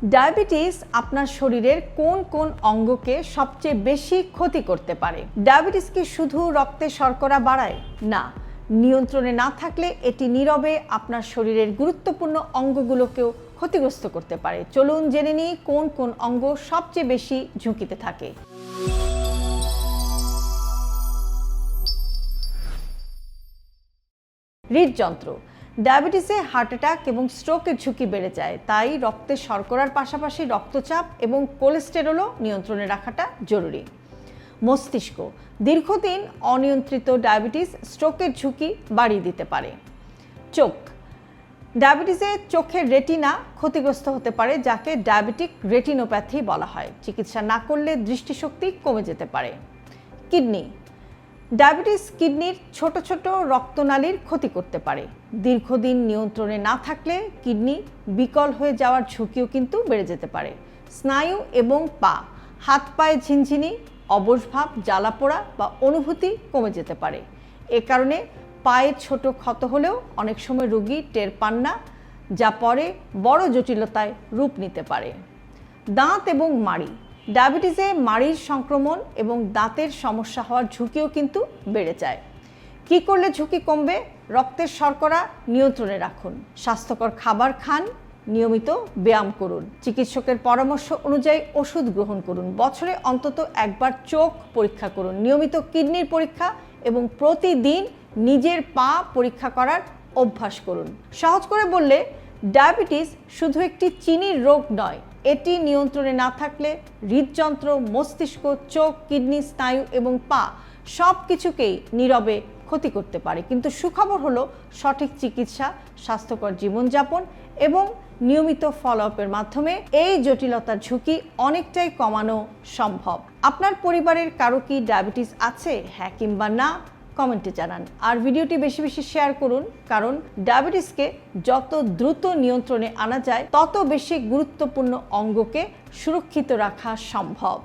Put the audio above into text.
Diabetes আপনার শরীরের কোন কোন অঙ্গকে সবচেয়ে বেশি ক্ষতি করতে পারে? ডায়াবেটিস কি শুধু রক্তে শর্করা বাড়ায়? না, নিয়ন্ত্রণে না থাকলে এটি নীরবে আপনার শরীরের গুরুত্বপূর্ণ অঙ্গগুলোকেও ক্ষতিগ্রস্ত করতে পারে। চলুন জেনে নিই কোন কোন অঙ্গ সবচেয়ে বেশি ঝুঁকিতে থাকে। হৃদযন্ত্র। ডায়াবেটিসে হার্ট অ্যাটাক এবং স্ট্রোকের ঝুঁকি বেড়ে যায়, তাই রক্তে শর্করার পাশাপাশি রক্তচাপ এবং কোলেস্টেরলও নিয়ন্ত্রণে রাখাটা জরুরি। মস্তিষ্ক। দীর্ঘদিন অনিয়ন্ত্রিত ডায়াবেটিস স্ট্রোকের ঝুঁকি বাড়িয়ে দিতে পারে। চোখ। ডায়াবেটিসে চোখের রেটিনা ক্ষতিগ্রস্ত হতে পারে, যাকে ডায়াবেটিক রেটিনোপ্যাথি বলা হয়। চিকিৎসা না করলে দৃষ্টিশক্তি কমে যেতে পারে। কিডনি। ডায়াবেটিস কিডনির ছোট ছোট রক্তনালীর ক্ষতি করতে পারে। দীর্ঘদিন নিয়ন্ত্রণে না থাকলে কিডনি বিকল হয়ে যাওয়ার ঝুঁকিও কিন্তু বেড়ে যেতে পারে। স্নায়ু এবং পা। হাত পায়ে ঝিনঝিনি, অবসভাব, জ্বালাপোড়া বা অনুভূতি কমে যেতে পারে। এ কারণে পায়ে ছোট ক্ষত হলেও অনেক সময় রোগী টের পান না, যা পরে বড় জটিলতায় রূপ নিতে পারে। দাঁত এবং মাড়ি। ডায়াবেটিসে মাড়ির সংক্রমণ এবং দাঁতের সমস্যা হওয়ার ঝুঁকিও কিন্তু বেড়ে যায়। কী করলে ঝুঁকি কমবে? রক্তের শর্করা নিয়ন্ত্রণে রাখুন, স্বাস্থ্যকর খাবার খান, নিয়মিত ব্যায়াম করুন, চিকিৎসকের পরামর্শ অনুযায়ী ওষুধ গ্রহণ করুন, বছরে অন্তত একবার চোখ পরীক্ষা করুন, নিয়মিত কিডনির পরীক্ষা এবং প্রতিদিন নিজের পা পরীক্ষা করার অভ্যাস করুন। সহজ করে বললে, ডায়াবেটিস শুধু একটি চিনির রোগ নয়, এটি নিয়ন্ত্রণে না থাকলে হৃদযন্ত্র, মস্তিষ্ক, চোখ, কিডনি, স্নায়ু এবং পা সব কিছুকেই নীরবে ক্ষতি করতে পারে। কিন্তু সুখবর হলো, সঠিক চিকিৎসা, স্বাস্থ্যকর জীবনযাপন এবং নিয়মিত ফলো আপের মাধ্যমে এই জটিলতার ঝুঁকি অনেকটাই কমানো সম্ভব। আপনার পরিবারের কারো কি ডায়াবেটিস আছে? হ্যাঁ কিংবা না কমেন্টে জানান। আর ভিডিওটি বেশি বেশি শেয়ার করুন, কারণ ডায়াবেটিসকে যত দ্রুত নিয়ন্ত্রণে আনা যায়, তত বেশি গুরুত্বপূর্ণ অঙ্গকে সুরক্ষিত রাখা সম্ভব।